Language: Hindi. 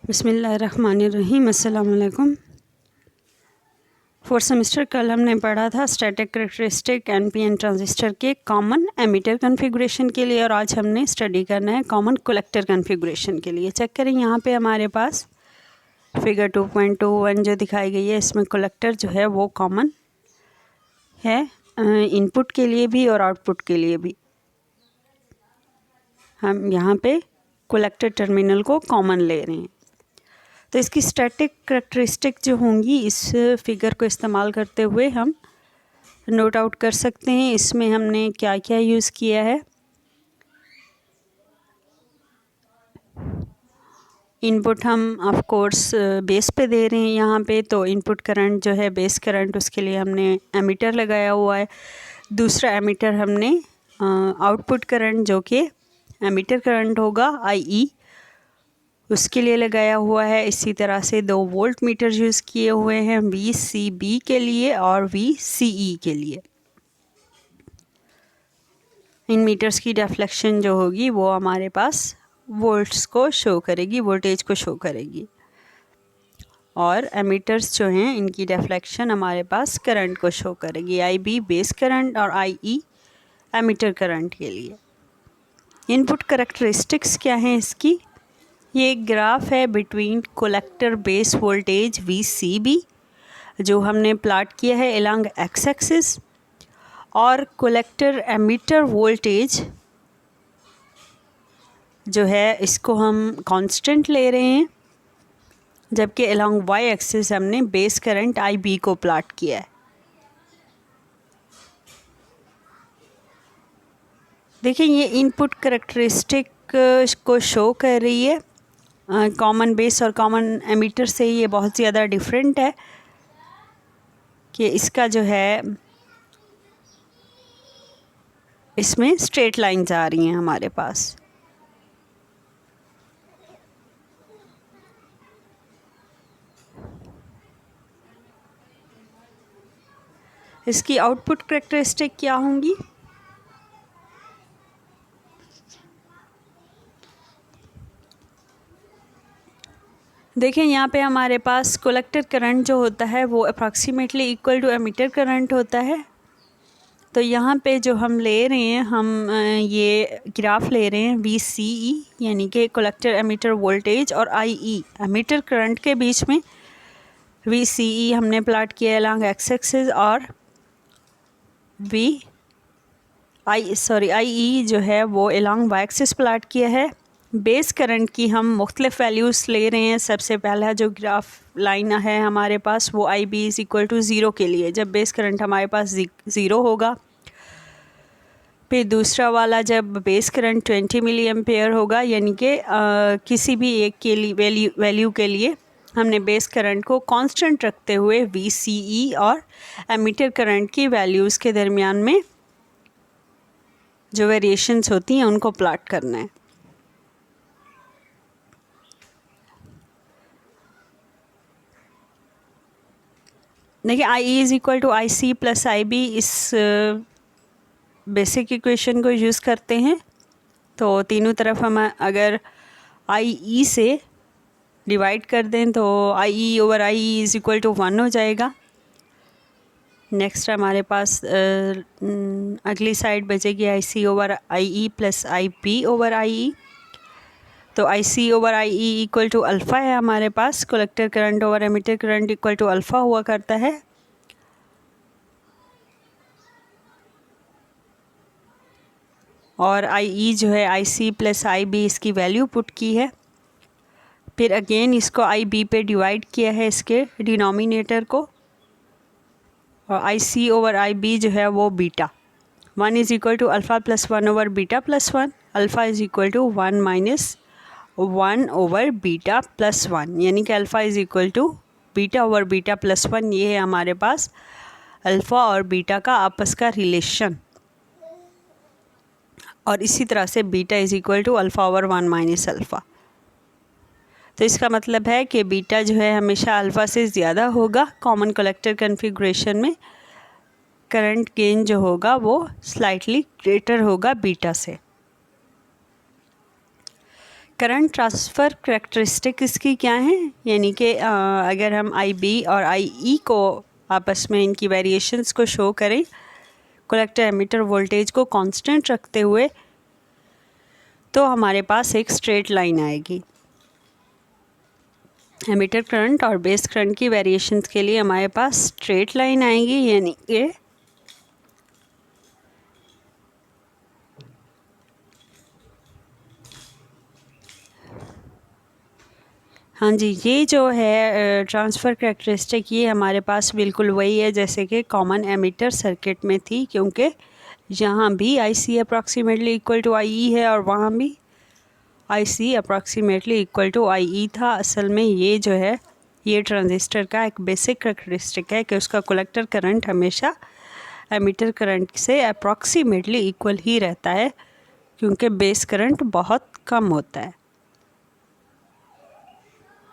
बिस्मिल्लाहिर्रहमानिर्रहीम। अस्सलाम वालेकुम। फोर्थ सेमेस्टर कल हमने पढ़ा था स्टैटिक करैक्टरिस्टिक एनपीएन ट्रांजिस्टर के कॉमन एमिटर कॉन्फ़िगरेशन के लिए, और आज हमने स्टडी करना है कॉमन कलेक्टर कॉन्फ़िगरेशन के लिए। चेक करें, यहाँ पे हमारे पास फिगर 2.21 जो दिखाई गई है, इसमें कलेक्टर जो है वो कॉमन है, इनपुट के लिए भी और आउटपुट के लिए भी। हम यहाँ पे कलेक्टर टर्मिनल को कॉमन ले रहे हैं। तो इसकी स्टैटिक करैक्टरिस्टिक जो होंगी, इस फिगर को इस्तेमाल करते हुए हम नोट आउट कर सकते हैं। इसमें हमने क्या क्या यूज़ किया है। इनपुट हम ऑफ कोर्स बेस पे दे रहे हैं यहाँ पे, तो इनपुट करंट जो है बेस करंट, उसके लिए हमने एमीटर लगाया हुआ है। दूसरा एमीटर हमने आउटपुट करंट जो कि एमीटर करंट होगा IE, उसके लिए लगाया हुआ है। इसी तरह से 2 वोल्ट मीटर यूज़ किए हुए हैं, VCB के लिए और VCE के लिए। इन मीटर्स की डिफ्लेक्शन जो होगी वो हमारे पास वोल्ट्स को शो करेगी, वोल्टेज को शो करेगी, और एमीटर्स जो हैं इनकी डिफ्लेक्शन हमारे पास करंट को शो करेगी। IB बेस करंट और IE एमीटर करंट के लिए। इनपुट करैक्टरिस्टिक्स क्या हैं इसकी? ये एक ग्राफ है between collector base voltage VCB जो हमने प्लाट किया है अलोंग एक्स एक्सिस, और कलेक्टर एमीटर वोल्टेज जो है इसको हम कांस्टेंट ले रहे हैं, जबकि अलोंग वाई एक्सिस हमने बेस करंट IB को प्लाट किया है। देखिए, ये इनपुट करैक्टरिस्टिक को शो कर रही है। कॉमन बेस और कॉमन एमीटर से ये बहुत ज़्यादा डिफरेंट है कि इसका जो है इसमें स्ट्रेट लाइंस आ रही हैं हमारे पास। इसकी आउटपुट करैक्टरिस्टिक क्या होंगी? देखें, यहाँ पे हमारे पास कलेक्टर करंट जो होता है वो approximately equal to emitter current होता है। तो यहाँ पे जो हम ले रहे हैं, हम ये ग्राफ ले रहे हैं VCE यानी कि कलेक्टर एमीटर वोल्टेज, और IE एमीटर करंट के बीच में VCE हमने प्लाट किया है अलॉन्ग एक्स एक्सिस, और IE जो है वो अलॉन्ग वाई एक्सिस प्लाट किया है। बेस करंट की हम मुख्तलिफ वैल्यूज़ ले रहे हैं। सबसे पहला जो ग्राफ लाइन है हमारे पास वो IB इज़ इक्वल टू 0 के लिए, जब बेस करंट हमारे पास 0 होगा। फिर दूसरा वाला जब बेस करंट 20 मिली एम्पेयर होगा, यानी कि किसी भी एक के लिए वैल्यू के लिए हमने बेस करंट को कांस्टेंट रखते हुए VCE और एमीटर करंट की वैल्यूज़ के दरमियान में जो वेरिएशंस होती हैं उनको प्लाट करना है। देखिए, IE is equal to IC plus IB, इस बेसिक इक्वेशन को यूज़ करते हैं। तो तीनों तरफ हम अगर IE से डिवाइड कर दें तो IE over IE is equal to 1 हो जाएगा। नेक्स्ट हमारे पास अगली साइड बचेगी IC over IE plus IB over IE। तो IC over IE equal to alpha है हमारे पास। Collector current over emitter current equal to alpha हुआ करता है। और IE जो है IC प्लस IB इसकी वैल्यू पुट की है। फिर अगेन इसको IB पे डिवाइड किया है, इसके डिनोमिनेटर को, और IC ओवर IB जो है वो beta 1 is equal to alpha plus 1 over beta plus 1। Alpha is equal to 1 minus 1 over beta plus 1, यानी कि alpha is equal to beta over beta plus 1। ये है हमारे पास अल्फ़ा और बीटा का आपस का रिलेशन। और इसी तरह से beta is equal to alpha over 1 minus alpha. तो इसका मतलब है कि बीटा जो है हमेशा अल्फ़ा से ज़्यादा होगा। कॉमन कलेक्टर कॉन्फ़िगरेशन में करंट गेन जो होगा वो स्लाइटली ग्रेटर होगा बीटा से। करंट ट्रांसफ़र करैक्टरिस्टिक इसकी क्या है, यानी कि अगर हम IB और IE को आपस में इनकी वेरिएशंस को शो करें कलेक्टर एमिटर वोल्टेज को कांस्टेंट रखते हुए, तो हमारे पास एक स्ट्रेट लाइन आएगी। एमिटर करंट और बेस करंट की वेरिएशंस के लिए हमारे पास स्ट्रेट लाइन आएगी, यानी कि हाँ जी, ये जो है ट्रांसफ़र करैक्टरिस्टिक ये हमारे पास बिल्कुल वही है जैसे कि कॉमन एमिटर सर्किट में थी, क्योंकि यहाँ भी IC approximately equal to IE है और वहाँ भी IC approximately equal to IE था। असल में ये जो है ये ट्रांजिस्टर का एक बेसिक करैक्टरिस्टिक है कि उसका कलेक्टर करंट हमेशा एमिटर करंट से अप्रॉक्सीमेटली इक्वल ही रहता है, क्योंकि बेस करंट बहुत कम होता है।